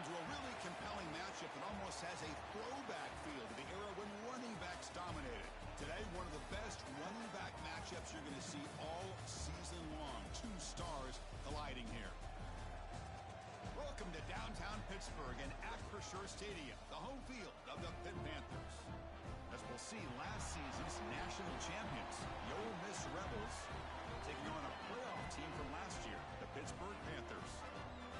into a really compelling matchup that almost has a throwback feel to the era when running backs dominated. Today, one of the best running back matchups you're going to see all season long. Two stars colliding here. Welcome to downtown Pittsburgh and Acrisure Stadium, the home field of the Pitt Panthers. As we'll see, last season's national champions, the Ole Miss Rebels, taking on a playoff team from last year, the Pittsburgh Panthers.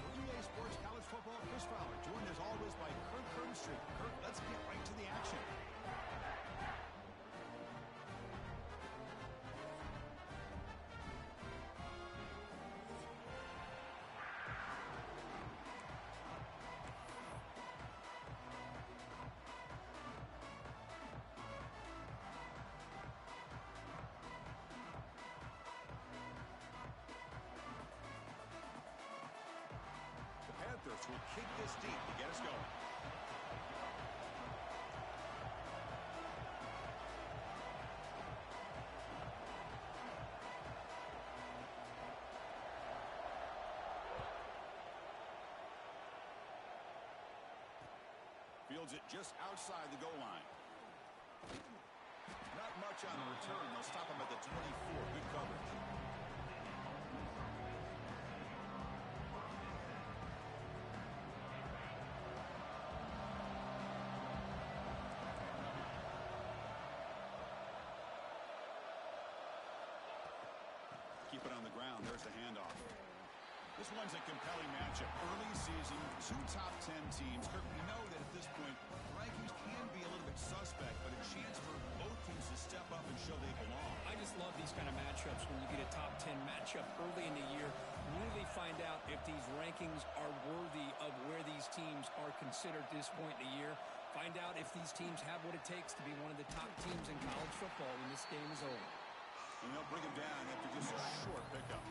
For EA Sports College Football, Chris Fowler, joined as always by Kirk Herbstreit. Kirk, let's get right to the action. Panthers will kick this deep to get us going. Fields it just outside the goal line. Not much on the return. They'll stop him at the 24. Good coverage. Keep it on the ground. There's the handoff. This one's a compelling matchup. Early season, two top 10 teams. Kirk, we know that at this point, the rankings can be a little bit suspect, but a chance for both teams to step up and show they belong. I just love these kind of matchups when you get a top 10 matchup early in the year. Really find out if these rankings are worthy of where these teams are considered at this point in the year. Find out if these teams have what it takes to be one of the top teams in college football when this game is over. And they'll bring him down after just a short pickup.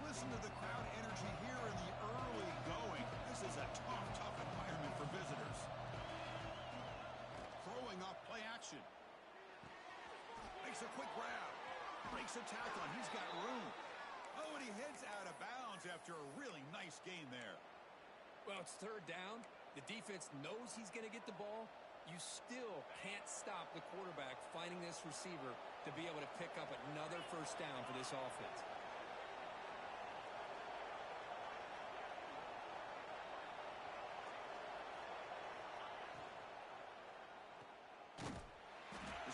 Listen to the crowd energy here in the early going. This is a tough environment for visitors. Throwing off play action. Makes a quick grab. Breaks a tackle, and he's got room. Oh, and he heads out of bounds after a really nice gain there. Well, it's third down. The defense knows he's going to get the ball. You still can't stop the quarterback finding this receiver to be able to pick up another first down for this offense.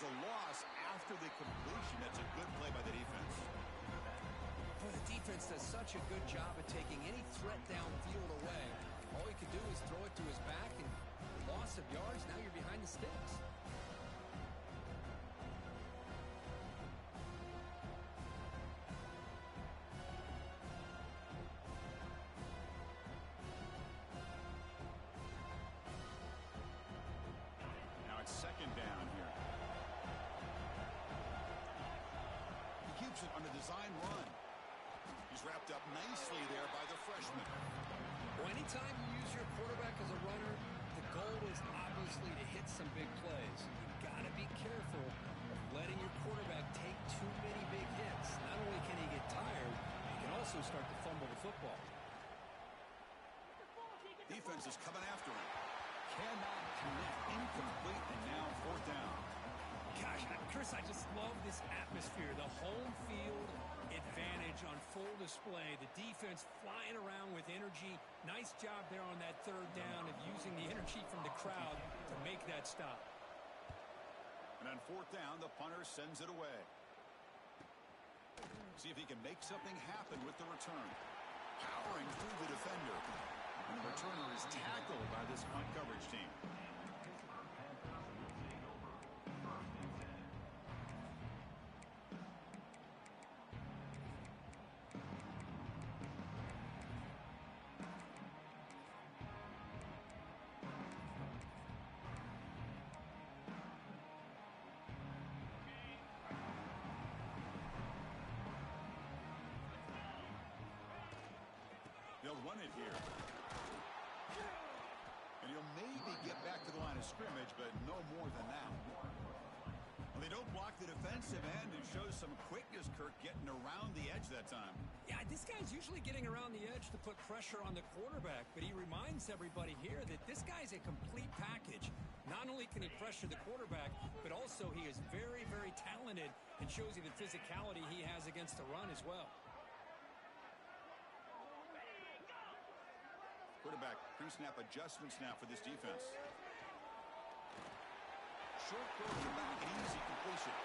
A loss after the completion. That's a good play by the defense. Well, the defense does such a good job of taking any threat downfield away. All he could do is throw it to his back, and loss of yards, now you're behind the sticks. Now it's second down here. Keeps it on a design run. He's wrapped up nicely there by the freshman. Well, anytime you use your quarterback as a runner, the goal is obviously to hit some big plays. You've got to be careful of letting your quarterback take too many big hits. Not only can he get tired, he can also start to fumble the football. Defense is coming after him. Cannot connect. Incomplete, and now fourth down. Gosh, Chris, I just love this atmosphere. The home field advantage on full display. The defense flying around with energy. Nice job there on that third down of using the energy from the crowd to make that stop. And on fourth down, the punter sends it away. See if he can make something happen with the return. Powering through the defender. And the returner is tackled by this punt coverage team. They'll run it here. And he'll maybe get back to the line of scrimmage, but no more than that. Well, they don't block the defensive end and shows some quickness, Kirk, getting around the edge that time. Yeah, this guy's usually getting around the edge to put pressure on the quarterback, but he reminds everybody here that this guy's a complete package. Not only can he pressure the quarterback, but also he is very, very talented and shows you the physicality he has against the run as well. Quarterback pre-snap adjustments now for this defense. Short throw to the back, an easy completion.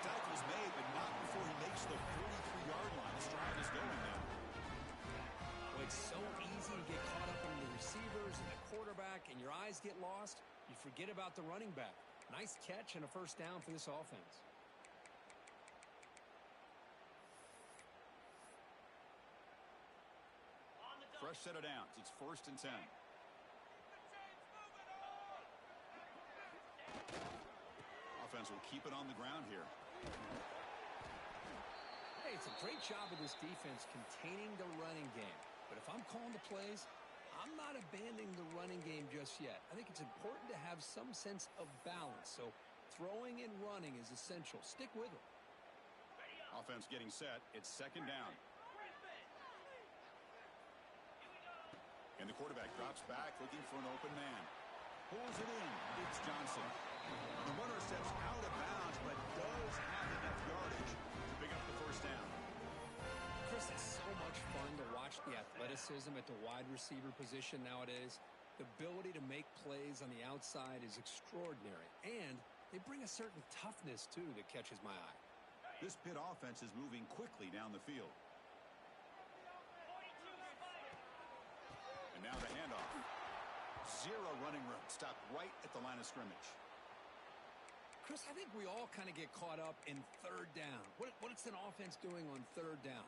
Tackle's made, but not before he makes the 43-yard line. This drive is going now. Well, it's so easy to get caught up in the receivers and the quarterback, and your eyes get lost. You forget about the running back. Nice catch and a first down for this offense. Fresh set of downs. It's 1st and 10. Offense will keep it on the ground here. Hey, it's a great job of this defense containing the running game. But if I'm calling the plays, I'm not abandoning the running game just yet. I think it's important to have some sense of balance. So throwing and running is essential. Stick with it. Offense getting set. It's 2nd down. And the quarterback drops back looking for an open man. Pulls it in. It's Johnson. The runner steps out of bounds, but does have enough yardage to pick up the first down. Chris, it's so much fun to watch the athleticism at the wide receiver position nowadays. The ability to make plays on the outside is extraordinary. And they bring a certain toughness, too, that catches my eye. This Pitt offense is moving quickly down the field. And now the handoff. Zero running room. Stopped right at the line of scrimmage. Chris, I think we all kind of get caught up in 3rd down. What's an offense doing on 3rd down?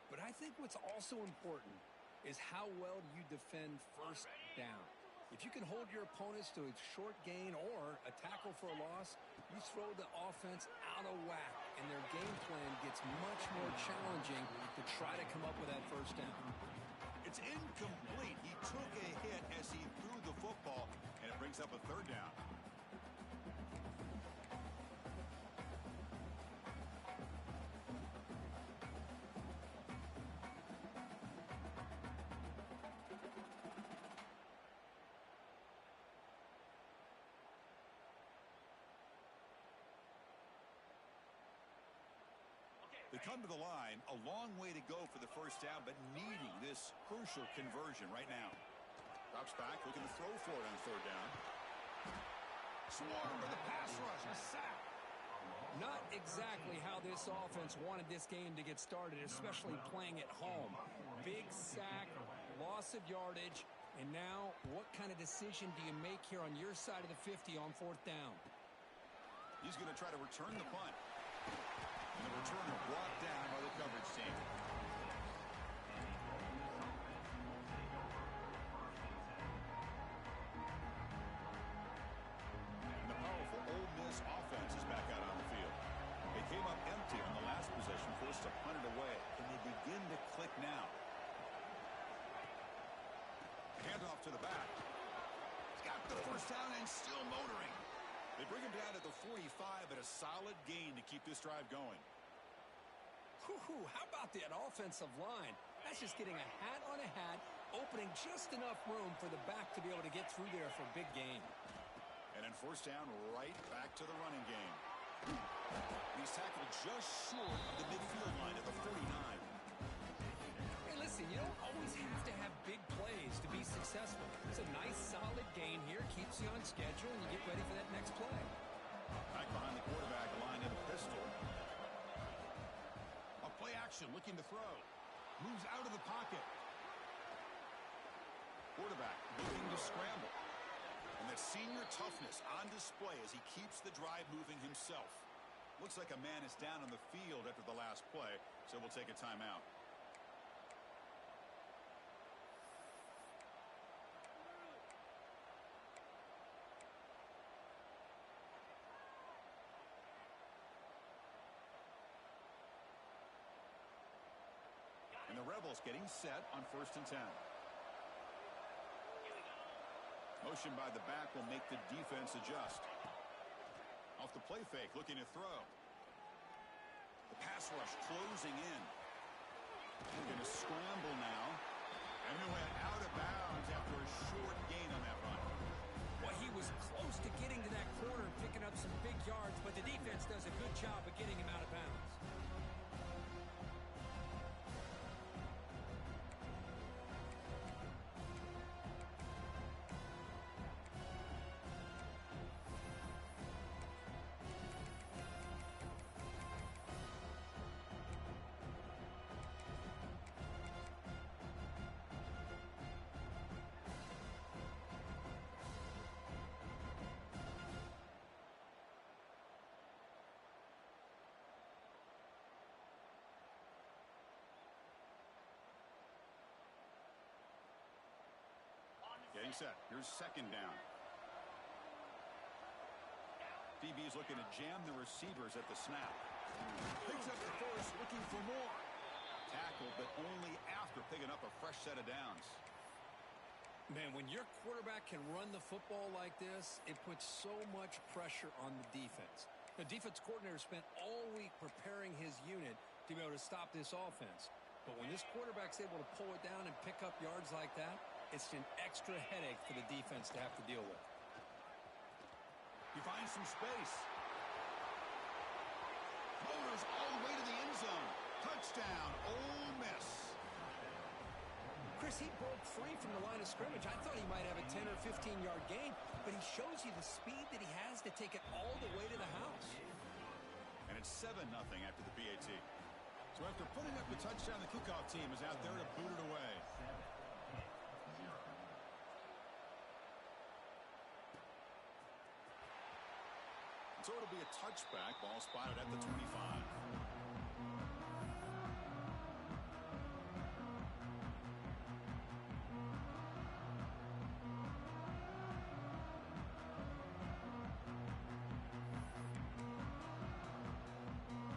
But I think what's also important is how well you defend 1st down. If you can hold your opponents to a short gain or a tackle for a loss, you throw the offense out of whack, and their game plan gets much more challenging to try to come up with that 1st down. It's incomplete. He took a hit as he threw the football, and it brings up a 3rd down. They come to the line, a long way to go for the 1st down, but needing this crucial conversion right now. Drops back, looking to throw for it on 3rd down. Swarm for the pass rush, a sack. Not exactly how this offense wanted this game to get started, especially playing at home. Big sack, loss of yardage, and now what kind of decision do you make here on your side of the 50 on 4th down? He's going to try to return the punt. And the returner brought down by the coverage team. And the powerful Ole Miss offense is back out on the field. They came up empty on the last possession, forced to punt it away. And they begin to click now. Handoff to the back. He's got the 1st down and still motoring. They bring him down at the 45, but a solid gain to keep this drive going. How about that offensive line? That's just getting a hat on a hat, opening just enough room for the back to be able to get through there for a big gain. And then 1st down, right back to the running game. He's tackled just short of the midfield line at the 49. Hey, listen, you don't always have to have big plays to be successful. It's a nice, solid gain here, keeps you on schedule, and you get ready for that next play. Back behind the quarterback, line in a pistol. A play action, looking to throw. Moves out of the pocket. Quarterback looking to scramble. And that senior toughness on display as he keeps the drive moving himself. Looks like a man is down on the field after the last play, so we'll take a timeout. And the Rebels getting set on 1st and 10. Motion by the back will make the defense adjust. Off the play fake, looking to throw. The pass rush closing in. Going to scramble now. And he went out of bounds after a short gain on that run. Well, he was close to getting to that corner and picking up some big yards, but the defense does a good job of getting him out of bounds. Getting set. Here's second down. DB's looking to jam the receivers at the snap. Picks up the first, looking for more. Tackle, but only after picking up a fresh set of downs. Man, when your quarterback can run the football like this, it puts so much pressure on the defense. The defense coordinator spent all week preparing his unit to be able to stop this offense. But when this quarterback's able to pull it down and pick up yards like that, it's an extra headache for the defense to have to deal with. He finds some space. Motors all the way to the end zone. Touchdown, Ole Miss. Chris, he broke free from the line of scrimmage. I thought he might have a 10 or 15-yard gain, but he shows you the speed that he has to take it all the way to the house. And it's 7-0 after the PAT. So after putting up the touchdown, the kickoff team is out there to boot it away. So it'll be a touchback. Ball spotted at the 25.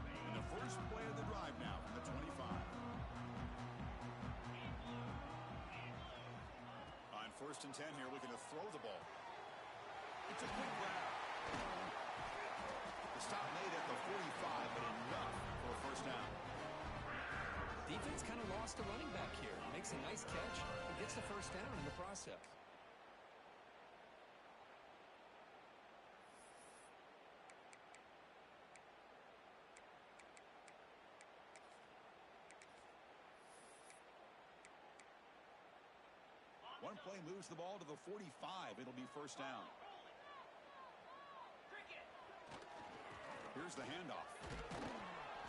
And the first play of the drive now from the 25. On 1st and 10 here, looking to throw the ball. It's a quick grab. The stop made at the 45, but enough for a first down. Defense kind of lost a running back here. Makes a nice catch and gets the first down in the process. One play moves the ball to the 45. It'll be first down. Here's the handoff.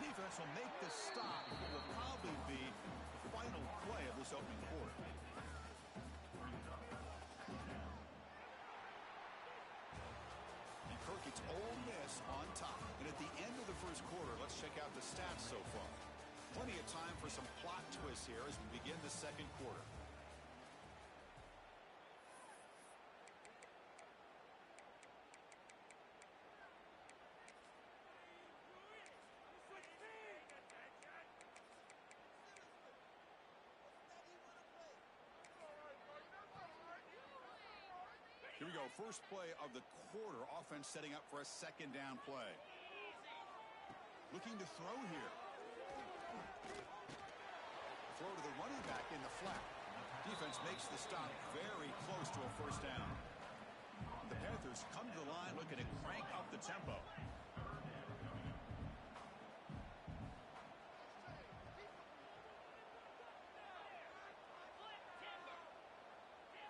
Defense will make the stop. It will probably be the final play of this opening quarter. And Kirk, it's Ole Miss on top. And at the end of the first quarter, let's check out the stats so far. Plenty of time for some plot twists here as we begin the second quarter. Here we go, first play of the quarter. Offense setting up for a second down play. Looking to throw here. Throw to the running back in the flat. Defense makes the stop very close to a first down. The Panthers come to the line looking to crank up the tempo.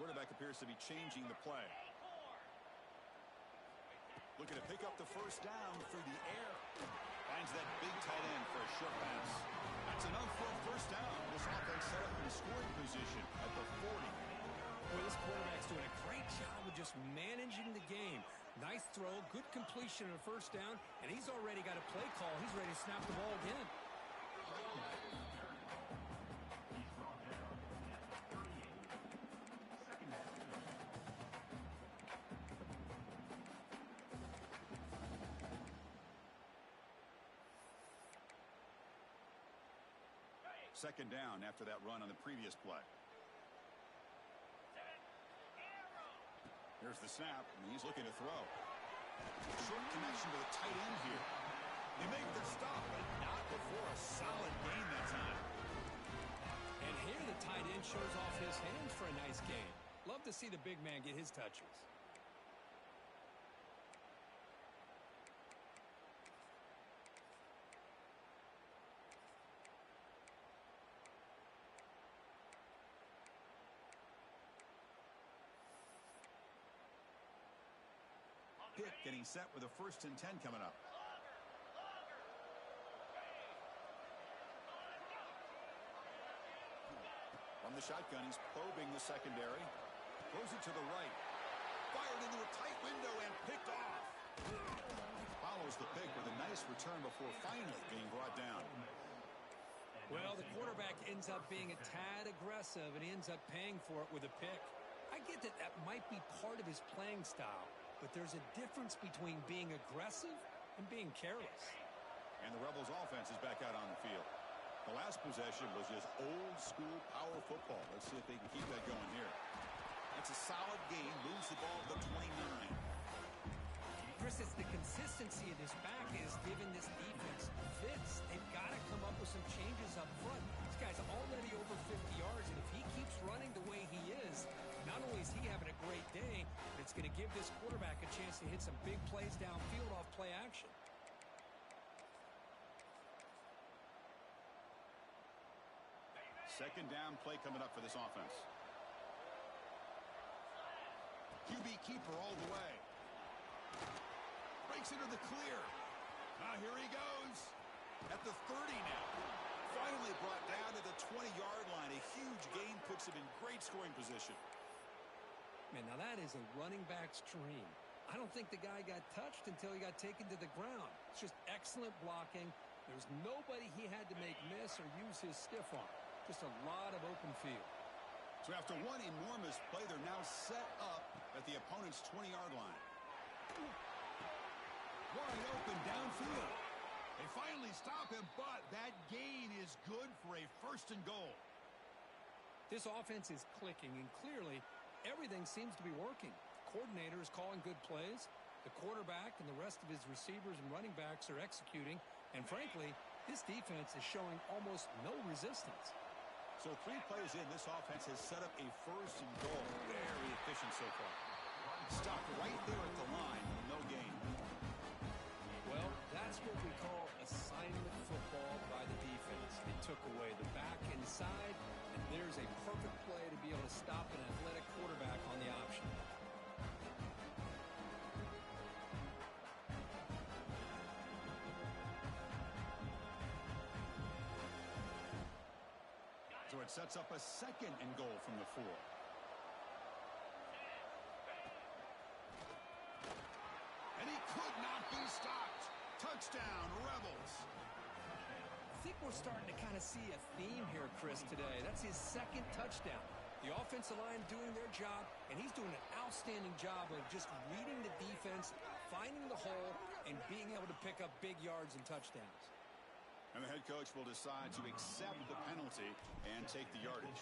Quarterback appears to be changing the play. Looking to pick up the first down through the air. Finds that big tight end for a short pass. That's enough for a first down. This offense set up in scoring position at the 40. Well, this quarterback's doing a great job of just managing the game. Nice throw, good completion on a first down, and he's already got a play call. He's ready to snap the ball again. Second down after that run on the previous play. Here's the snap, and he's looking to throw. Short connection to the tight end here. They make the stop, but not before a solid gain that time. And here the tight end shows off his hands for a nice gain. Love to see the big man get his touches. Pitt getting set with a 1st and 10 coming up. From the shotgun, he's probing the secondary. Throws it to the right. Fired into a tight window and picked off. Follows the pick with a nice return before finally being brought down. Well, the quarterback ends up being a tad aggressive and ends up paying for it with a pick. I get that that might be part of his playing style, but there's a difference between being aggressive and being careless. And the Rebels offense is back out on the field. The last possession was just old school power football. Let's see if they can keep that going here. That's a solid gain. Moves the ball to 29. Chris, it's the consistency of this back is giving this defense fits. They've got to come up with some changes up front. This guy's already over 50 yards, and if he keeps running the way he is, not only is he having a great day, but it's going to give this quarterback a chance to hit some big plays downfield off play action. Second down play coming up for this offense. QB keeper all the way. Breaks into the clear. Here he goes. At the 30 now. Finally brought down to the 20-yard line. A huge gain puts him in great scoring position. Man, now that is a running back's dream. I don't think the guy got touched until he got taken to the ground. It's just excellent blocking. There's nobody he had to make miss or use his stiff arm. Just a lot of open field. So after one enormous play, they're now set up at the opponent's 20-yard line. Wide open downfield. They finally stop him, but that gain is good for a 1st and goal. This offense is clicking, and clearly everything seems to be working. The coordinator is calling good plays. The quarterback and the rest of his receivers and running backs are executing. And frankly, this defense is showing almost no resistance. So 3 plays in, this offense has set up a 1st and goal. Very efficient so far. Stopped right there at the line. No gain. Well, that's what we call assignment football by the defense. They took away the back inside, and there's a perfect play to be able to stop an athletic quarterback on the option. So it sets up a 2nd and goal from the 4. And he could not be stopped. Touchdown, Rebels. I think we're starting to kind of see a theme here, Chris, today. That's his 2nd touchdown. The offensive line doing their job, and he's doing an outstanding job of just reading the defense, finding the hole, and being able to pick up big yards and touchdowns. And the head coach will decide to accept the penalty and take the yardage.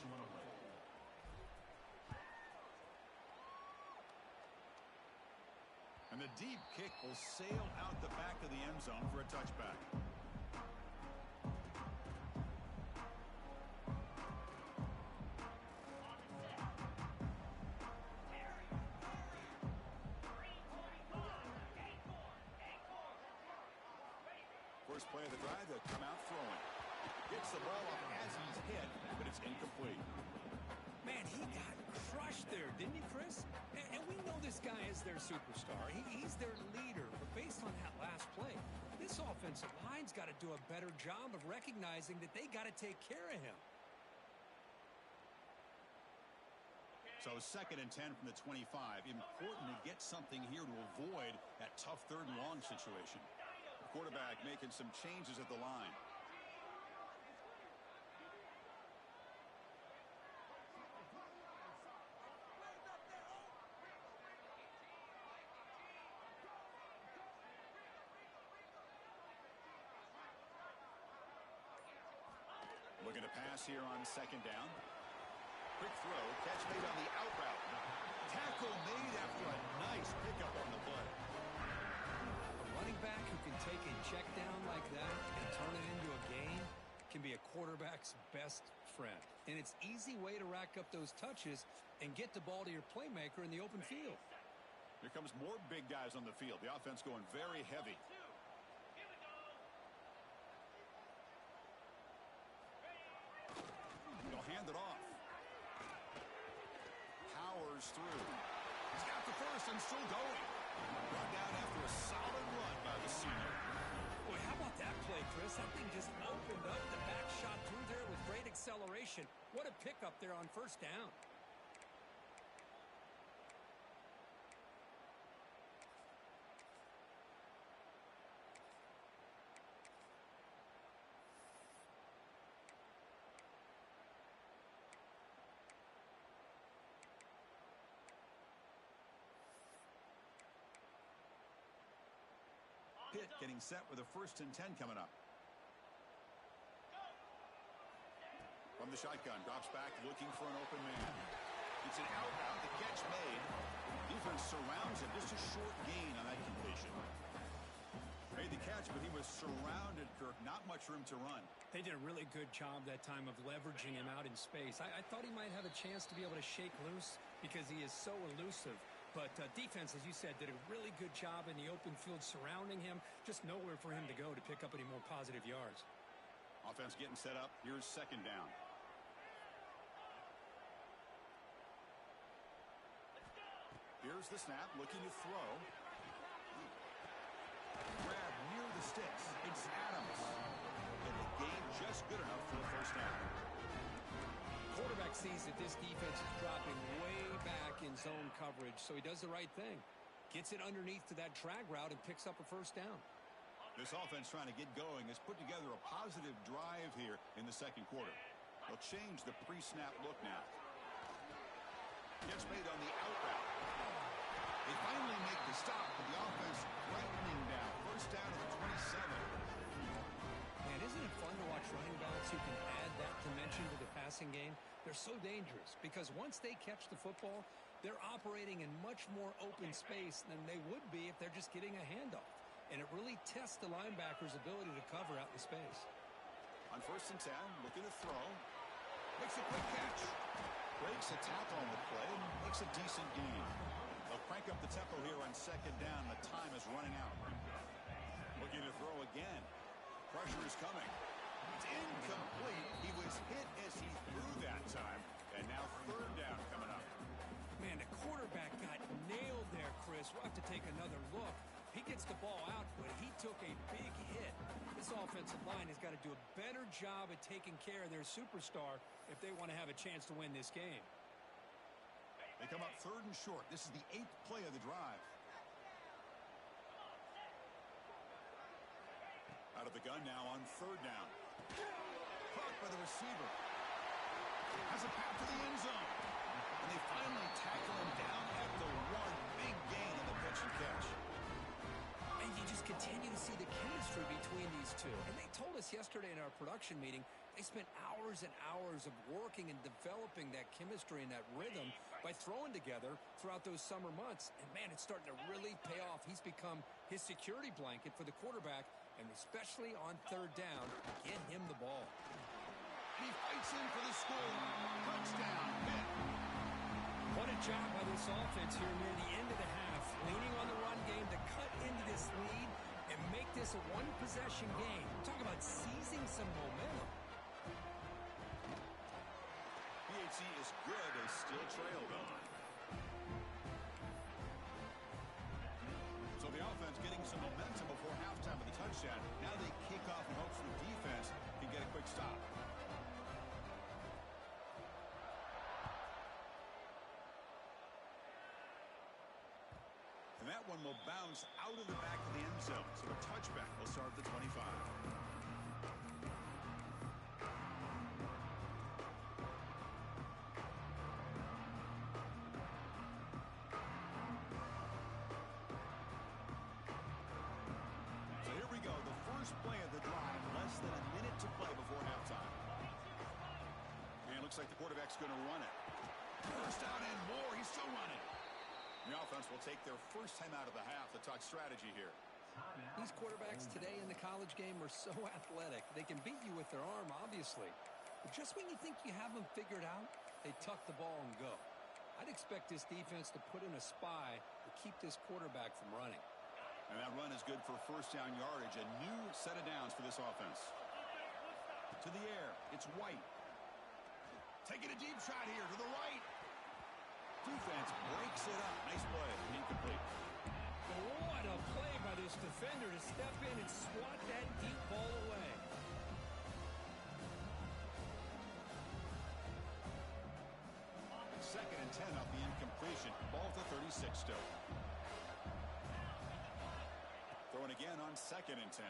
And the deep kick will sail out the back of the end zone for a touchback. First play of the drive, they'll come out throwing. Gets the ball up as he's hit, but it's incomplete. Man, he got crushed there, didn't he, Chris? And we know this guy is their superstar. He's their leader. But based on that last play, this offensive line's got to do a better job of recognizing that they got to take care of him. So 2nd and 10 from the 25. Important to get something here to avoid that tough 3rd and long situation. The quarterback making some changes at the line. Looking to pass here on 2nd down. Quick throw, catch made on the out route. Tackle made after a nice pickup on the play. A running back who can take a check down like that and turn it into a gain can be a quarterback's best friend. And it's an easy way to rack up those touches and get the ball to your playmaker in the open field. Here comes more big guys on the field. The offense going very heavy. They'll hand it off. Powers through. He's got the first and still going. Brought down after a solid run by the senior. Boy, how about that play, Chris? That thing just opened up. The back shot through there with great acceleration. What a pickup there on first down. Pitt getting set with a 1st and 10 coming up. From the shotgun, drops back looking for an open man. It's an out route, the catch made. Defense surrounds him, just a short gain on that completion. Made the catch, but he was surrounded, Kirk. Not much room to run. They did a really good job that time of leveraging him out in space. I thought he might have a chance to be able to shake loose because he is so elusive. But defense, as you said, did a really good job in the open field surrounding him. Just nowhere for him to go to pick up any more positive yards. Offense getting set up. Here's 2nd down. Here's the snap, looking to throw. Grab near the sticks. It's Adams. And the gain just good enough for a 1st down. Quarterback sees that this defense is dropping way back in zone coverage, so he does the right thing. Gets it underneath to that drag route and picks up a 1st down. This offense trying to get going has put together a positive drive here in the 2nd quarter. They'll change the pre-snap look now. Gets made on the out route. They finally make the stop, but the offense lightning down. 1st down to the 27. Man, isn't it fun to watch running backs who can add that dimension to the passing game? They're so dangerous because once they catch the football, they're operating in much more open space than they would be if they're just getting a handoff. And it really tests the linebacker's ability to cover out in space. On 1st and 10, looking to throw. Makes a quick catch. Breaks a tackle on the play and makes a decent gain. They'll crank up the tempo here on 2nd down. The time is running out. Looking to throw again. Pressure is coming. It's incomplete. He was hit as he threw that time. And now 3rd down coming up. Man, the quarterback got nailed there, Chris. We'll have to take another look. He gets the ball out, but he took a big hit. This offensive line has got to do a better job at taking care of their superstar if they want to have a chance to win this game. They come up 3rd and short. This is the 8th play of the drive. Out of the gun now on 3rd down. Caught by the receiver. Has a path to the end zone. And they finally tackle him down at the 1. Big gain on the pitch and catch. And you just continue to see the chemistry between these two. And they told us yesterday in our production meeting, they spent hours and hours of working and developing that chemistry and that rhythm by throwing together throughout those summer months. And, man, it's starting to really pay off. He's become his security blanket for the quarterback, and especially on 3rd down, get him the ball. He fights in for the score. Touchdown, Pitt. What a job by this offense here near the end of the half, leaning on the run game to cut into this lead and make this a one-possession game. Talk about seizing some momentum. PHC is good. They still trail, though. So the offense getting some momentum before halftime with the touchdown. Now they kick off in hopes the defense can get a quick stop. And that one will bounce out of the back of the end zone. So a touchback will start at the 25. So here we go. The first play of the drive. Less than a minute to play before halftime. And it looks like the quarterback's going to run it. First down and more. He's still running. The offense will take their first time out of the half to talk strategy here. These quarterbacks today in the college game are so athletic. They can beat you with their arm, obviously. But just when you think you have them figured out, they tuck the ball and go. I'd expect this defense to put in a spy to keep this quarterback from running. And that run is good for first down yardage. A new set of downs for this offense. To the air. It's White. Taking a deep shot here to the right. Defense breaks it up. Nice play. Incomplete. What a play by this defender to step in and swat that deep ball away. Second and 10 off the incompletion. Ball to 36 still. Throwing again on second and 10.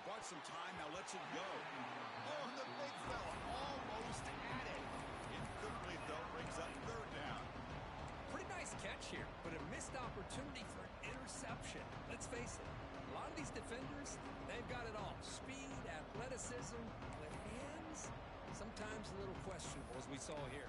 Bought some time, now lets it go. Oh, and the big fella almost at it. Incomplete, though, brings up third down. Pretty nice catch here, but a missed opportunity for an interception. Let's face it, a lot of these defenders, they've got it all. Speed, athleticism, but hands, sometimes a little questionable, as we saw here.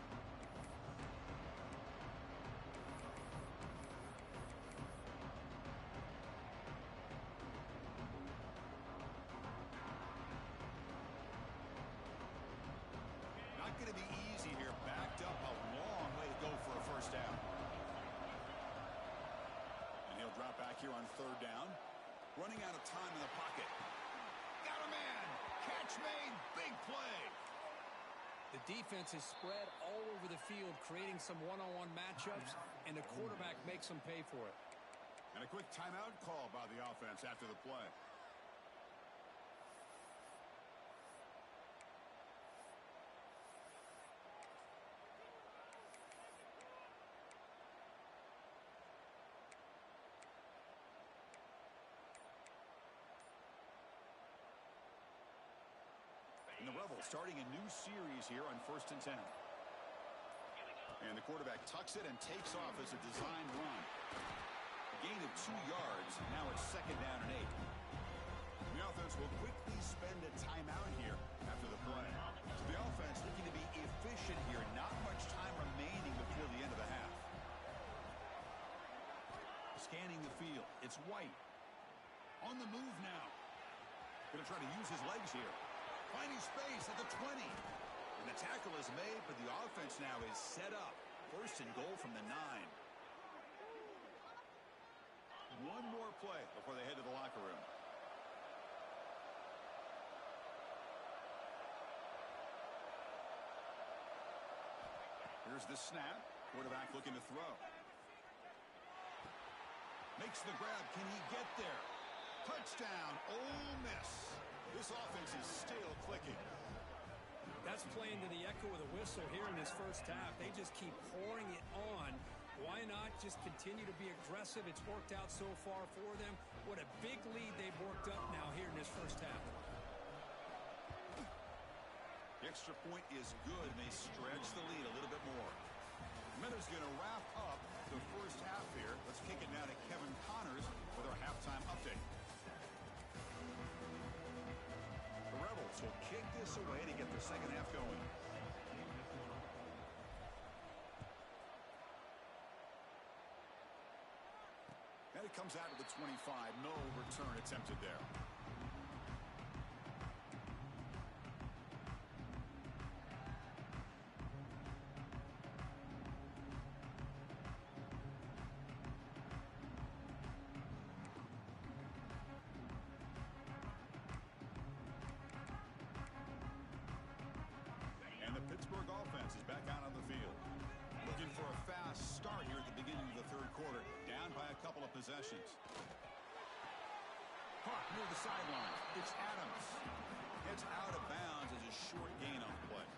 Not going to be easy here. Backed up a long way to go for a first down. And he'll drop back here on third down. Running out of time in the pocket. Got a man. Catch made. Big play. The defense is spread all over the field, creating some one-on-one matchups, and the quarterback makes them pay for it. And a quick timeout call by the offense after the play. And the Rebels starting a new series here on 1st and 10. And the quarterback tucks it and takes off as a design run. A gain of 2 yards. Now it's second down and 8. The offense will quickly spend a timeout here after the play. So the offense looking to be efficient here. Not much time remaining before the end of the half. Scanning the field. It's White. On the move now. Going to try to use his legs here. Finding space at the 20. And the tackle is made, but the offense now is set up. First and goal from the 9. One more play before they head to the locker room. Here's the snap. Quarterback looking to throw. Makes the grab. Can he get there? Touchdown, Ole Miss. This offense is still clicking. That's playing to the echo of the whistle here in this first half. They just keep pouring it on. Why not just continue to be aggressive? It's worked out so far for them. What a big lead they've worked up now here in this first half. The extra point is good, and they stretch the lead a little bit more. Miller's going to wrap up the first half here. Let's kick it now to Kevin Connors with our halftime update. The Rebels will kick this away to get the second half going. And it comes out to the 25. No return attempted there. Pittsburgh offense is back out on the field. Looking for a fast start here at the beginning of the third quarter. Down by a couple of possessions. Caught near the sideline. It's Adams. It's out of bounds as a short gain on the play.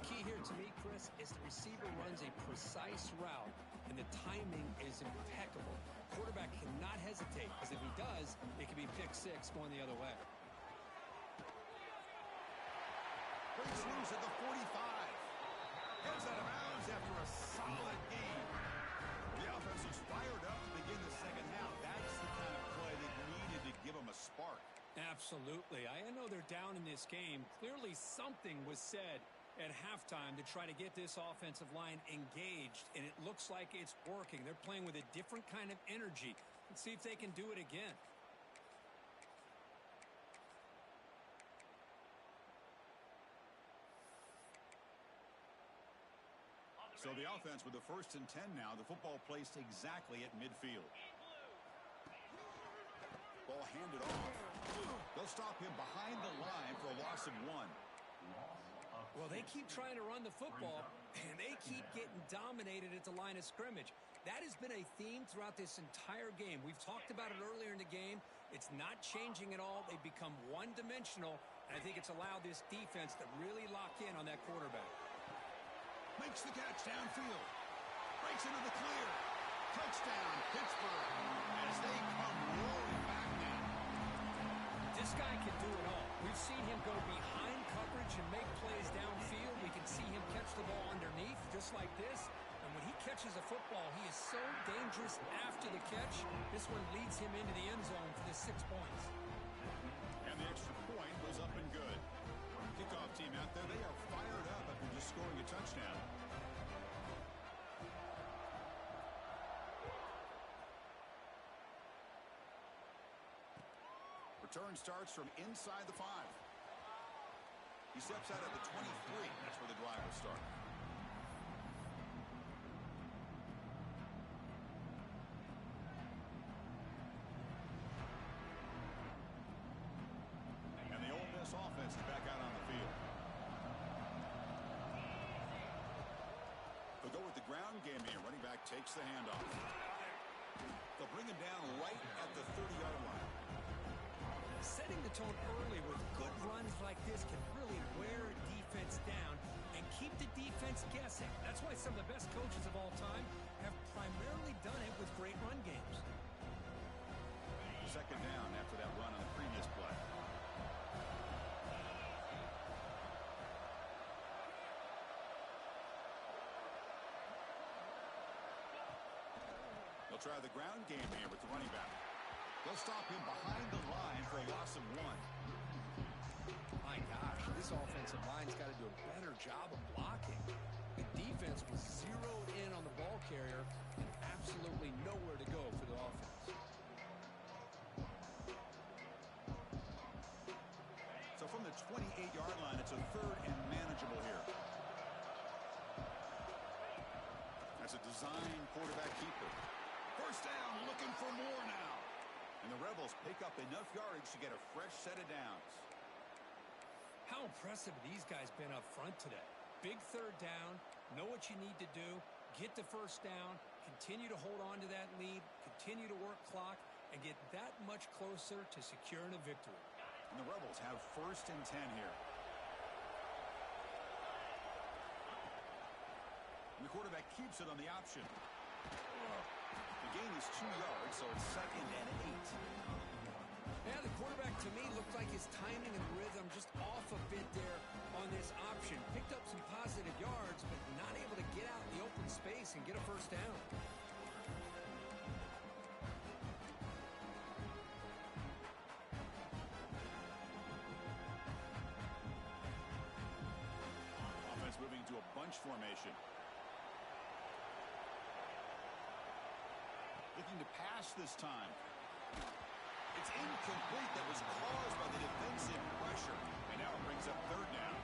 The key here to me, Chris, is the receiver runs a precise route, and the timing is impeccable. Quarterback cannot hesitate, because if he does, it could be pick 6 going the other way. Breaks loose at the 45. Gets out of bounds after a solid game. The offense is fired up to begin the second half. That's the kind of play that needed to give them a spark. Absolutely. I know they're down in this game. Clearly something was said. at halftime to try to get this offensive line engaged, and it looks like it's working. They're playing with a different kind of energy. Let's see if they can do it again. So the offense with the 1st and 10 now. The football placed exactly at midfield. Ball handed off. They'll stop him behind the line for a loss of 1. Well, they keep trying to run the football, and they keep getting dominated at the line of scrimmage. That has been a theme throughout this entire game. We've talked about it earlier in the game. It's not changing at all. They've become one-dimensional, and I think it's allowed this defense to really lock in on that quarterback. Makes the catch downfield. Breaks into the clear. Touchdown, Pittsburgh. As they come roaring back now. This guy can do it all. We've seen him go behind coverage and make plays downfield. We can see him catch the ball underneath just like this. And when he catches a football, he is so dangerous after the catch. This one leads him into the end zone for the 6 points. And the extra point was up and good. Kickoff team out there, they are fired up after just scoring a touchdown. Return starts from inside the 5. He steps out at the 23. That's where the drive will start. And the Ole Miss offense is back out on the field. They'll go with the ground game here. Running back takes the handoff. They'll bring him down right at the 30-yard line. Setting the tone early with good runs like this can really wear a defense down and keep the defense guessing. That's why some of the best coaches of all time have primarily done it with great run games. 2nd down after that run on the previous play. They'll try the ground game here with the running back. They'll stop him behind the line for a loss of 1. My gosh, this offensive line's got to do a better job of blocking. The defense was zeroed in on the ball carrier and absolutely nowhere to go for the offense. So from the 28-yard line, it's a 3rd and manageable here. That's a design quarterback keeper. 1st down, looking for more now. And the Rebels pick up enough yardage to get a fresh set of downs. How impressive these guys been up front today. Big 3rd down, know what you need to do, get the 1st down, continue to hold on to that lead, continue to work clock, and get that much closer to securing a victory. And the Rebels have 1st and 10 here. And the quarterback keeps it on the option. The gain is 2 yards, so it's 2nd and 8. Yeah, the quarterback to me looked like his timing and rhythm just off a bit there on this option. Picked up some positive yards, but not able to get out in the open space and get a 1st down. Offense moving to a bunch formation. Looking to pass this time. It's incomplete. That was caused by the defensive pressure. And now it brings up 3rd down.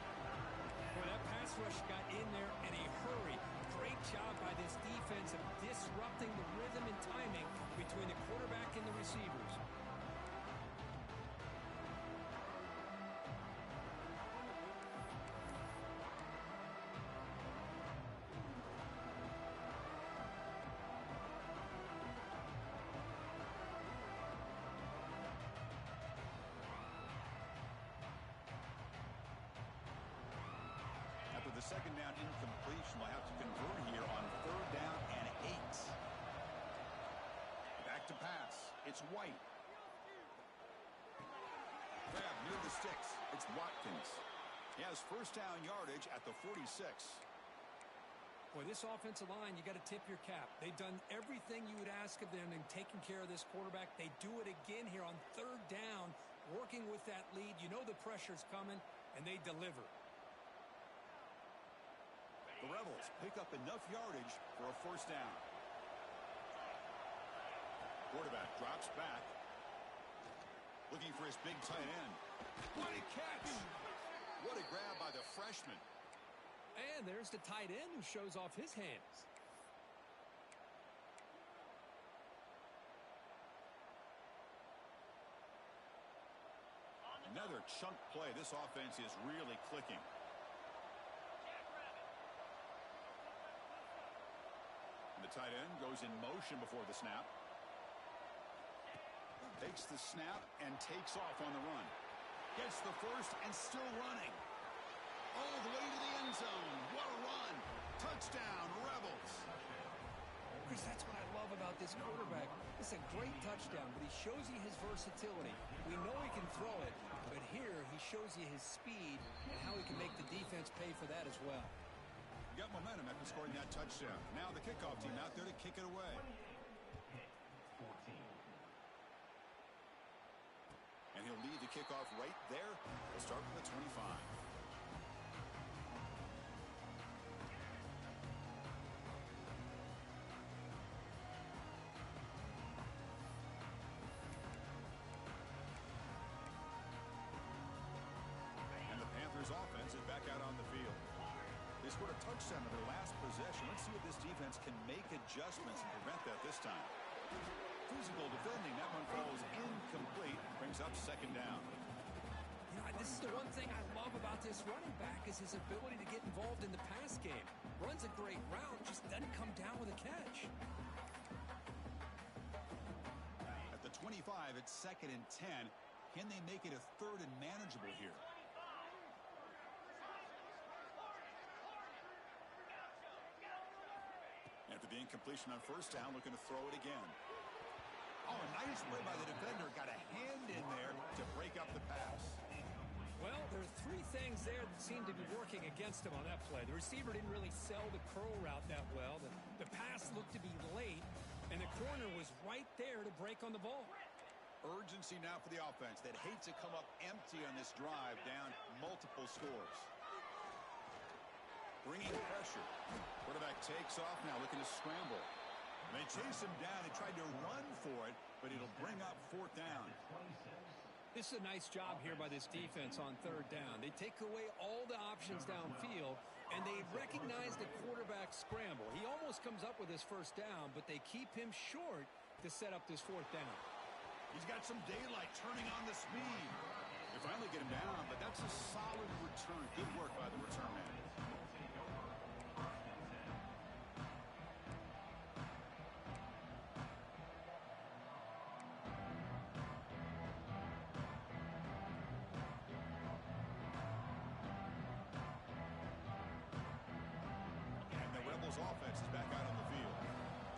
Boy, that pass rush got in there in a hurry. Great job by this defense of disrupting the rhythm and timing between the quarterback and the receivers. The 2nd down incompletion will have to convert here on 3rd down and 8. Back to pass. It's White. Grab near the sticks. It's Watkins. He has 1st down yardage at the 46. Boy, this offensive line, you got to tip your cap. They've done everything you would ask of them in taking care of this quarterback. They do it again here on 3rd down, working with that lead. You know the pressure's coming, and they deliver. The Rebels pick up enough yardage for a first down. Quarterback drops back. Looking for his big tight end. What a catch! What a grab by the freshman. And there's the tight end who shows off his hands. Another chunk play. This offense is really clicking. And the tight end goes in motion before the snap. Takes the snap and takes off on the run. Gets the first and still running. All the way to the end zone. What a run. Touchdown, Rebels. Chris, that's what I love about this quarterback. It's a great touchdown, but he shows you his versatility. We know he can throw it, but here he shows you his speed and how he can make the defense pay for that as well. Got momentum after scoring that touchdown. Now the kickoff team out there to kick it away. And he'll lead the kickoff right there. We'll start from the 25. And the Panthers offense is back out on the field. They scored a touchdown in their last possession. Let's see if this defense can make adjustments and prevent that this time. Physical defending. That one falls incomplete. Brings up second down. You know, this is the one thing I love about this running back is his ability to get involved in the pass game. Runs a great route, just doesn't come down with a catch. At the 25, it's 2nd and 10. Can they make it a 3rd and manageable here? After the incompletion on first down, looking to throw it again. Oh, a nice play by the defender. Got a hand in there to break up the pass. Well, there are 3 things there that seem to be working against him on that play. The receiver didn't really sell the curl route that well. The pass looked to be late, and the corner was right there to break on the ball. Urgency now for the offense. They'd hate to come up empty on this drive, down multiple scores. Bringing pressure. Quarterback takes off now, looking to scramble. And they chase him down. They tried to run for it, but it'll bring up 4th down. This is a nice job here by this defense on 3rd down. They take away all the options downfield, and they recognize the quarterback scramble. He almost comes up with his first down, but they keep him short to set up this 4th down. He's got some daylight turning on the speed. They finally get him down, but that's a solid return. Good work by the return man. Offense is back out on the field.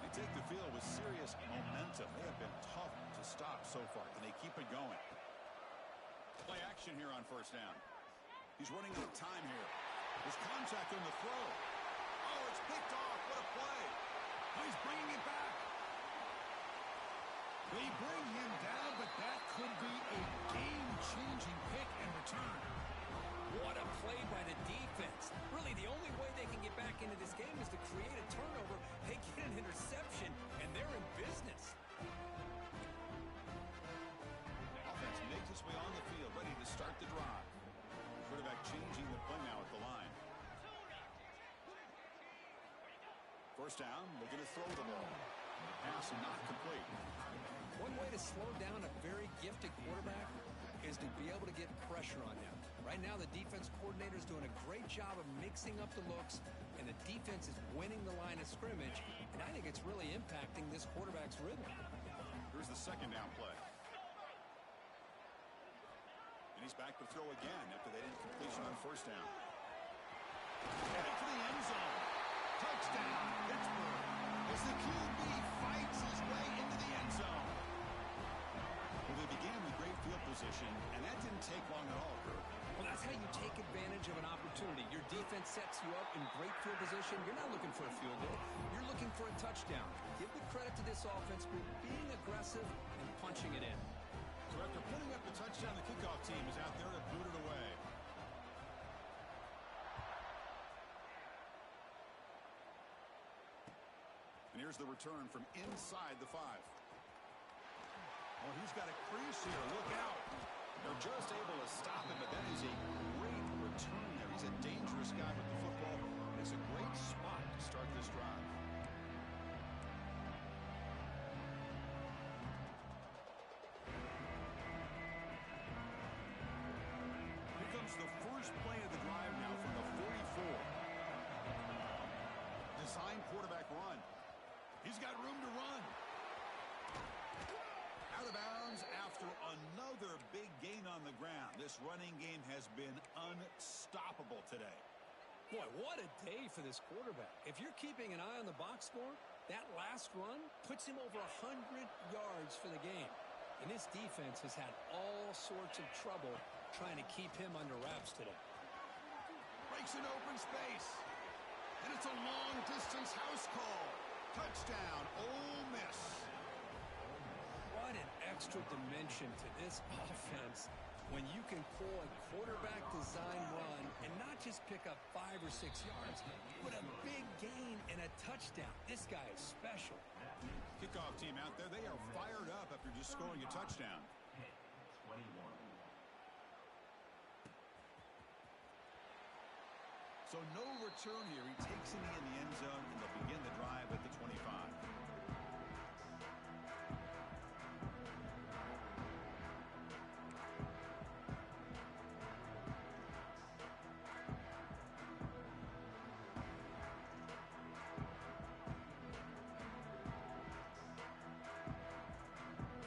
They take the field with serious momentum. They have been tough to stop so far. Can they keep it going? Play action here on first down. He's running out of time here. There's contact on the throw. Oh, it's picked off. What a play. Oh, he's bringing it back. They bring him down, but that could be a game-changing pick and return. What a play by the defense. Really, the only way they can get back into this game is to create a turnover. They get an interception, and they're in business. Offense makes its way on the field, ready to start the drive. Quarterback changing the play now at the line. First down, looking to throw the ball. Pass not complete. One way to slow down a very gifted quarterback is to be able to get pressure on him. Right now, the defense coordinator is doing a great job of mixing up the looks, and the defense is winning the line of scrimmage, and I think it's really impacting this quarterback's rhythm. Here's the 2nd down play. And he's back to throw again after that incompletion on first down. Headed for the end zone. Touchdown, Pittsburgh. As the QB fights his way into the end zone. Well, they began with great field position, and that didn't take long at all, Kurt. Well, that's how you take advantage of an opportunity. Your defense sets you up in great field position. You're not looking for a field goal. You're looking for a touchdown. Give the credit to this offense for being aggressive and punching it in. So after putting up the touchdown, the kickoff team is out there to boot it away. Here's the return from inside the 5. Oh, he's got a crease here. Look out. They're just able to stop him, but that is a great return there. He's a dangerous guy with the football. It's a great spot to start this drive. Here comes the first play of the drive now from the 44. Design quarterback run. He's got room to run. Out of bounds after another big gain on the ground. This running game has been unstoppable today. Boy, what a day for this quarterback. If you're keeping an eye on the box score, that last run puts him over 100 yards for the game. And this defense has had all sorts of trouble trying to keep him under wraps today. Breaks an open space. And it's a long-distance house call. Touchdown, Ole Miss. What an extra dimension to this offense when you can pull a quarterback design run and not just pick up 5 or 6 yards, but a big gain and a touchdown. This guy is special. Kickoff team out there, they are fired up after just scoring a touchdown. 21. So no return here. He takes it in the end zone, and they'll begin the drive at the 25.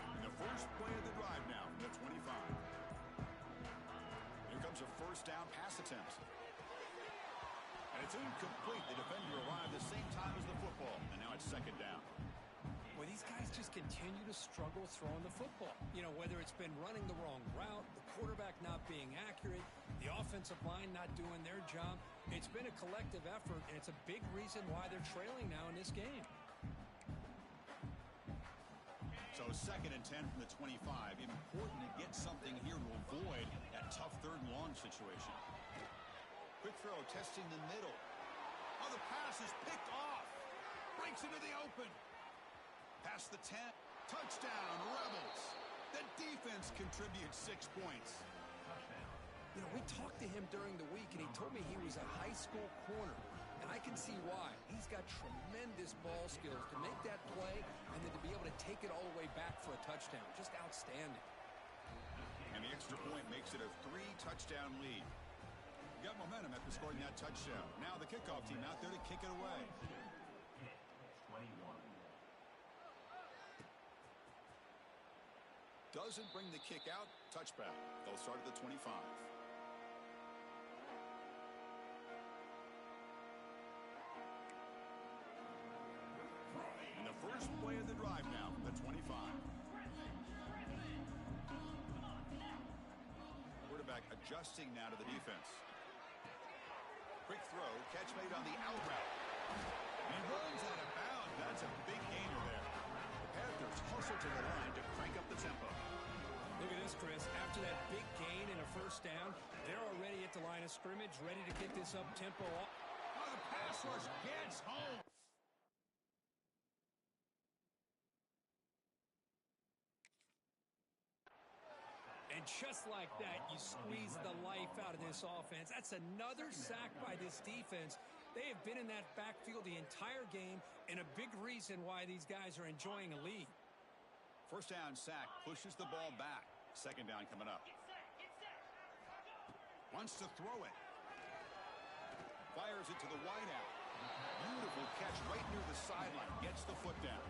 And the first play of the drive now from the 25. Here comes a first down pass attempt. And it's incomplete. The defender arrived the same time as the football, and now it's second down. Well, these guys just continue to struggle throwing the football. You know, whether it's been running the wrong route, the quarterback not being accurate, the offensive line not doing their job. It's been a collective effort, and it's a big reason why they're trailing now in this game. So second and 10 from the 25. Important to get something here to avoid that tough third and long situation. Quick throw, testing the middle. Oh, the pass is picked off. Breaks into the open. Past the 10. Touchdown, Rebels. The defense contributes 6 points. You know, we talked to him during the week, and he told me he was a high school corner. And I can see why. He's got tremendous ball skills to make that play and then to be able to take it all the way back for a touchdown. Just outstanding. And the extra point makes it a 3-touchdown lead. Got momentum after scoring that touchdown. Now the kickoff team out there to kick it away. 21. Doesn't bring the kick out. Touchback. They'll start at the 25. And the first play of the drive now from the 25. Quarterback adjusting now to the defense. Quick throw, catch made on the out route. And he runs out of bounds. That's a big gainer there. The Panthers hustle to the line to crank up the tempo. Look at this, Chris. After that big gain and a first down, they're already at the line of scrimmage, ready to get this up-tempo off. Oh, the pass rush gets home. And just like that, you squeeze the life out of this offense. That's another sack by this defense. They have been in that backfield the entire game, and a big reason why these guys are enjoying a lead. First down sack, pushes the ball back. Second down coming up. Wants to throw it. Fires it to the wideout. Beautiful catch right near the sideline. Gets the foot down.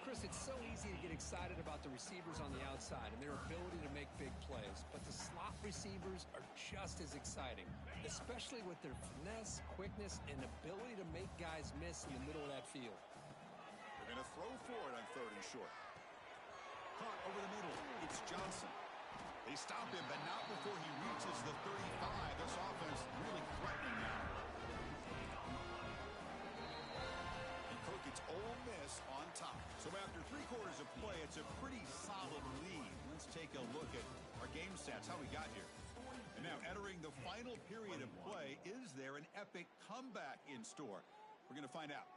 Chris, it's so easy to get excited about the receivers on the outside and their ability to make big plays, but the slot receivers are just as exciting, especially with their finesse, quickness, and ability to make guys miss in the middle of that field. They're going to throw for it on third and short. Caught over the middle. It's Johnson. They stop him, but not before he reaches the 35. This offense really threatening now. And Cook, it's Ole Miss on top. So after 3 quarters of play, it's a pretty solid lead. Let's take a look at our game stats, how we got here. And now entering the final period of play, is there an epic comeback in store? We're going to find out.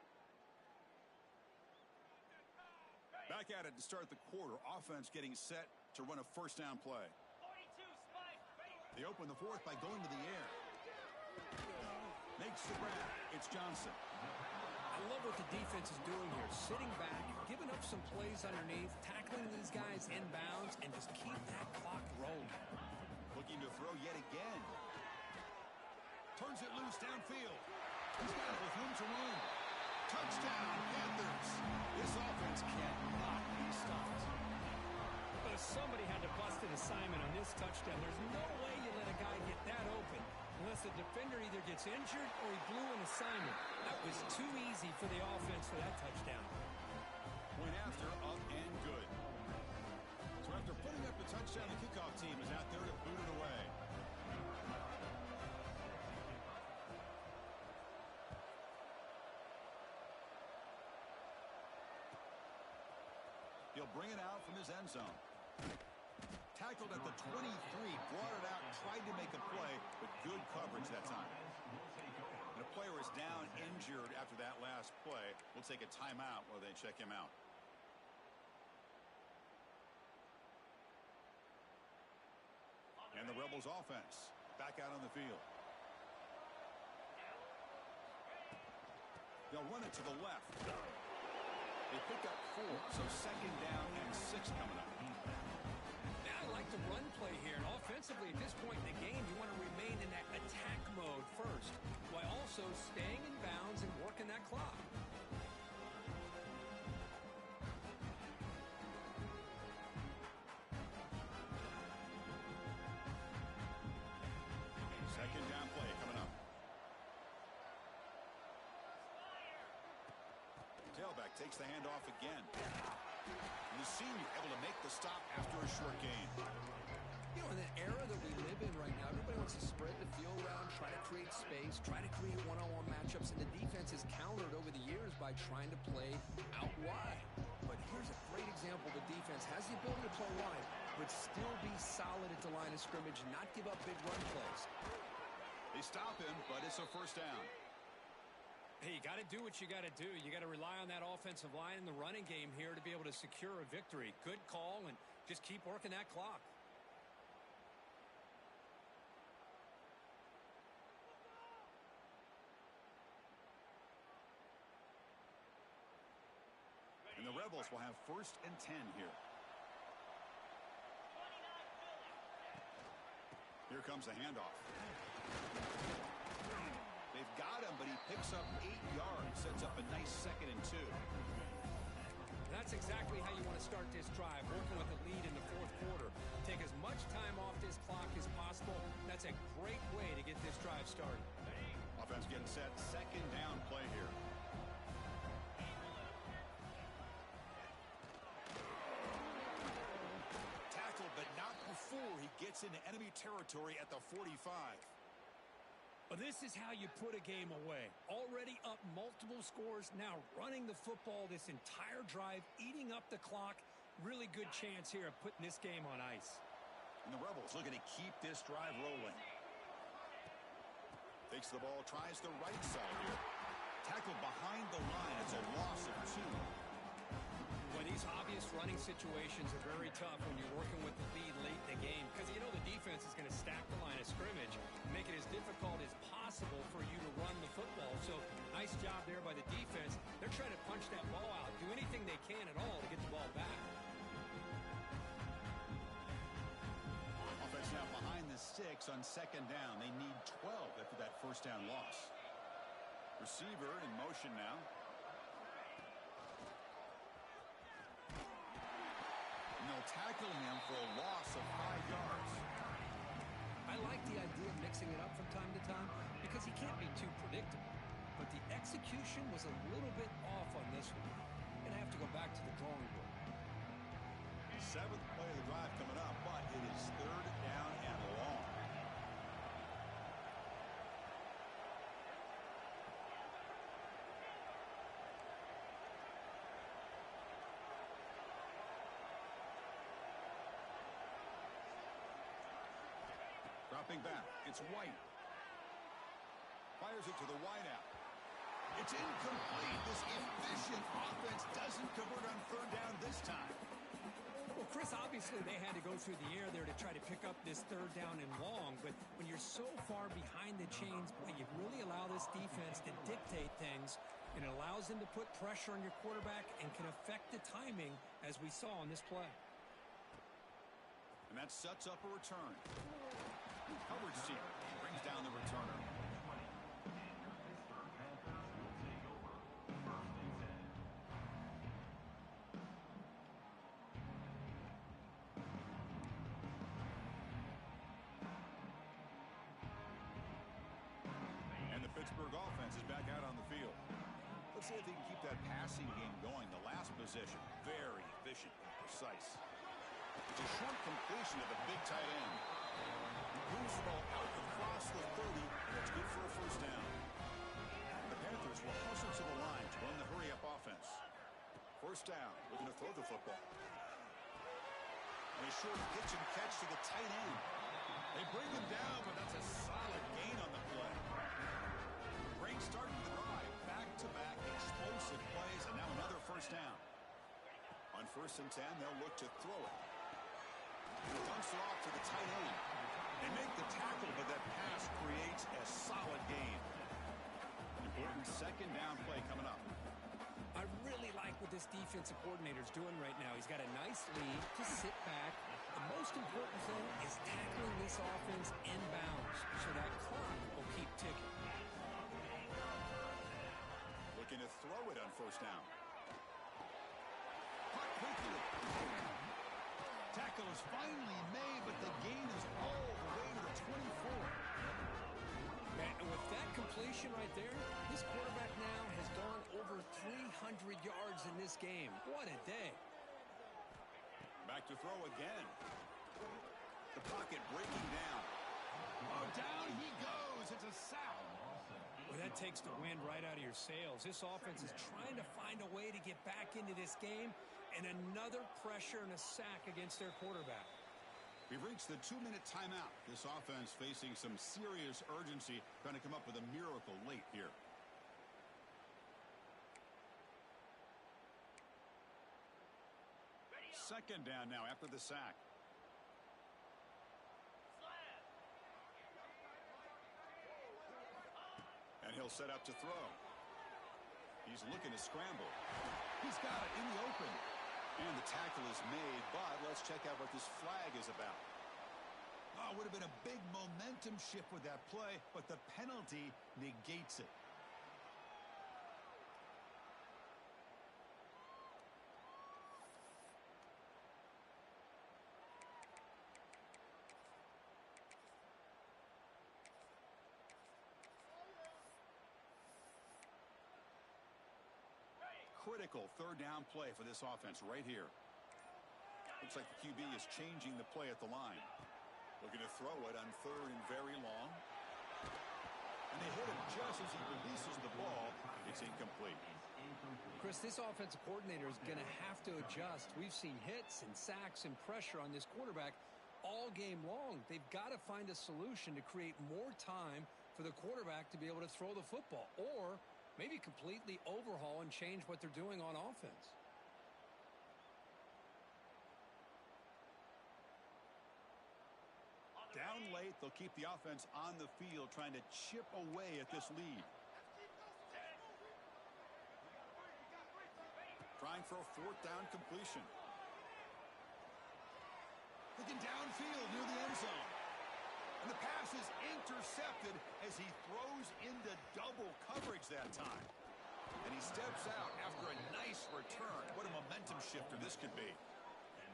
Back at it to start the quarter. Offense getting set to run a first down play. They open the fourth by going to the air. Makes the grab. It's Johnson. I love what the defense is doing here. Sitting back, giving up some plays underneath, tackling these guys inbounds, and just keep that clock rolling. Looking to throw yet again. Turns it loose downfield. He's got it with room to run. Touchdown, Panthers. This offense cannot be stopped. But somebody had to bust an assignment on this touchdown. There's no way you let a guy get that open unless the defender either gets injured or he blew an assignment. That was too easy for the offense for that touchdown. Point after, up and good. So after putting up the touchdown, the kickoff team is out there to boot it away. He'll bring it out from his end zone. Tackled at the 23, brought it out, tried to make a play, but good coverage that time. And a player is down injured after that last play. We'll take a timeout while they check him out. And the Rebels offense back out on the field. They'll run it to the left. They pick up 4, so second down and 6 coming up. Now I like the run play here, and offensively at this point in the game, you want to remain in that attack mode first, while also staying in bounds and working that clock. Second down play coming up. Tailback takes the handoff again. And the senior able to make the stop after a short gain. You know, in the era that we live in right now, everybody wants to spread the field around, try to create space, try to create one-on-one matchups, and the defense has countered over the years by trying to play out wide. But here's a great example. The defense has the ability to play wide, but still be solid at the line of scrimmage, not give up big run plays. They stop him, but it's a first down. Hey, you got to do what you got to do. You got to rely on that offensive line in the running game here to be able to secure a victory. Good call, and just keep working that clock. And the Rebels will have first and 10 here. Here comes the handoff. They've got him, but he picks up 8 yards, sets up a nice second and 2. That's exactly how you want to start this drive, working with the lead in the fourth quarter. Take as much time off this clock as possible. That's a great way to get this drive started. Offense getting set, second down play here. Tackled, but not before he gets into enemy territory at the 45. Well, this is how you put a game away. Already up multiple scores, now running the football this entire drive, eating up the clock. Really good chance here of putting this game on ice. And the Rebels looking to keep this drive rolling. Takes the ball, tries the right side here. Tackled behind the line. It's a loss of 2. Well, these obvious running situations are very tough when you're working with the lead late in the game because you know the defense is going to stack the line of scrimmage, make it as difficult as possible for you to run the football. So nice job there by the defense. They're trying to punch that ball out, do anything they can at all to get the ball back. Offense now behind the 6 on second down. They need 12 after that first down loss. Receiver in motion now. And they'll tackle him for a loss of 5 yards. I like the idea of mixing it up from time to time because he can't be too predictable. But the execution was a little bit off on this one. Going to have to go back to the drawing board. 7th play of the drive coming up, but it is third down and long. Dropping back, it's White. Fires it to the wideout. It's incomplete. This efficient offense doesn't convert on third down this time. Well, Chris, obviously they had to go through the air there to try to pick up this third down and long, but when you're so far behind the chains, boy, you really allow this defense to dictate things, and it allows them to put pressure on your quarterback and can affect the timing, as we saw on this play. And that sets up a return. Coverage team brings down the returner. Pittsburgh offense is back out on the field. Let's see if they can keep that passing game going. The last possession, very efficient and precise. It's a short completion of the big tight end. Moves the ball out across the 30, and it's good for a first down. The Panthers will hustle to the line to run the hurry-up offense. First down, looking to throw the football. And a short pitch and catch to the tight end. They bring him down, but that's a solid gain on the play. Great start to the drive. Back-to-back explosive plays, and now another first down. On 1st and 10, they'll look to throw it. He dumps it off to the tight end. They make the tackle, but that pass creates a solid gain. Important second down play coming up. I really like what this defensive coordinator is doing right now. He's got a nice lead to sit back. The most important thing is tackling this offense inbounds so that clock will keep ticking. Looking to throw it on first down. Puck quickly. Tackle is finally made, but the gain is all the way to the 24. And with that completion right there, this quarterback now has gone over 300 yards in this game. What a day. Back to throw again. The pocket breaking down. Oh, down he goes. It's a sack. Well, that takes the wind right out of your sails. This offense is trying to find a way to get back into this game, and another pressure and a sack against their quarterback. We've reached the 2-minute timeout. This offense facing some serious urgency, trying to come up with a miracle late here. Second down now after the sack. And he'll set up to throw. He's looking to scramble. He's got it in the open. And the tackle is made, but let's check out what this flag is about. Oh, it would have been a big momentum shift with that play, but the penalty negates it. Critical third down play for this offense right here. Looks like the QB is changing the play at the line. Looking to throw it on third and very long. And they hit him just as he releases the ball. It's incomplete. Chris, this offensive coordinator is going to have to adjust. We've seen hits and sacks and pressure on this quarterback all game long. They've got to find a solution to create more time for the quarterback to be able to throw the football, or maybe completely overhaul and change what they're doing on offense. Down late, they'll keep the offense on the field, trying to chip away at this lead. Trying for a fourth down completion. Looking downfield near the end zone. And the pass is intercepted as he throws into double coverage that time. And he steps out after a nice return. What a momentum shifter this could be.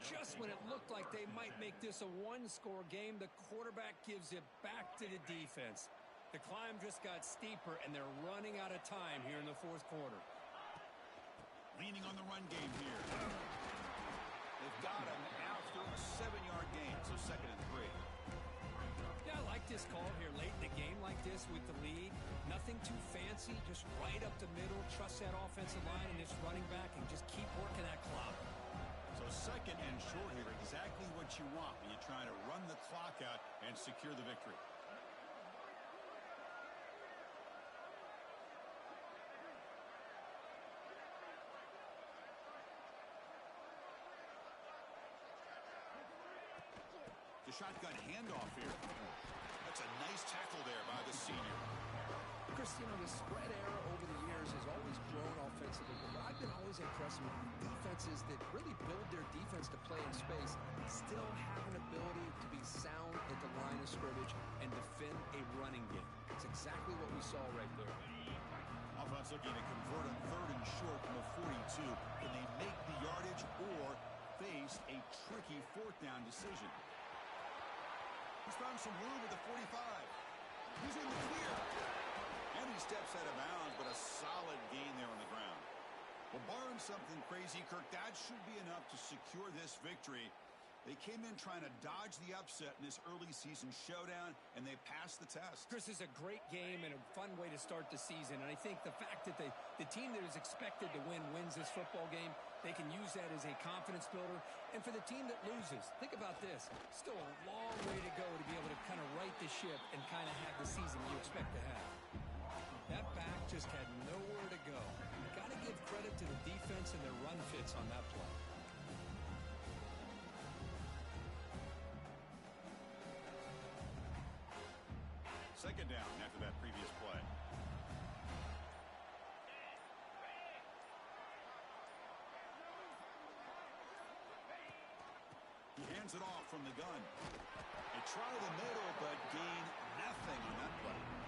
Just when it looked like they might make this a one-score game, the quarterback gives it back to the defense. The climb just got steeper, and they're running out of time here in the fourth quarter. Leaning on the run game here. They've got him after a 7-yard gain, so 2nd and 3. Yeah, I like this call here late in the game like this with the lead. Nothing too fancy, just right up the middle. Trust that offensive line and this running back and just keep working that clock. So 2nd and short here, exactly what you want when you're trying to run the clock out and secure the victory. shotgun handoff here. That's a nice tackle there by the senior. Chris, you know, the spread era over the years has always grown offensively, but I've been always impressed with defenses that really build their defense to play in space, still have an ability to be sound at the line of scrimmage and defend a running game. It's exactly what we saw right there. Offense looking to convert on 3rd and short from the 42. Can they make the yardage or face a tricky 4th down decision? He's found some room at the 45. He's in the clear. And he steps out of bounds, but a solid gain there on the ground. Well, barring something crazy, Kirk, that should be enough to secure this victory. They came in trying to dodge the upset in this early season showdown, and they passed the test. Chris, is a great game and a fun way to start the season. And I think the fact that the team that is expected to win wins this football game, they can use that as a confidence builder. And for the team that loses, think about this. Still a long way to go to be able to kind of right the ship and kind of have the season you expect to have. That back just had nowhere to go. You got to give credit to the defense and their run fits on that play. Second down after that previous play. He hands it off from the gun. They try the middle, but gain nothing on that play.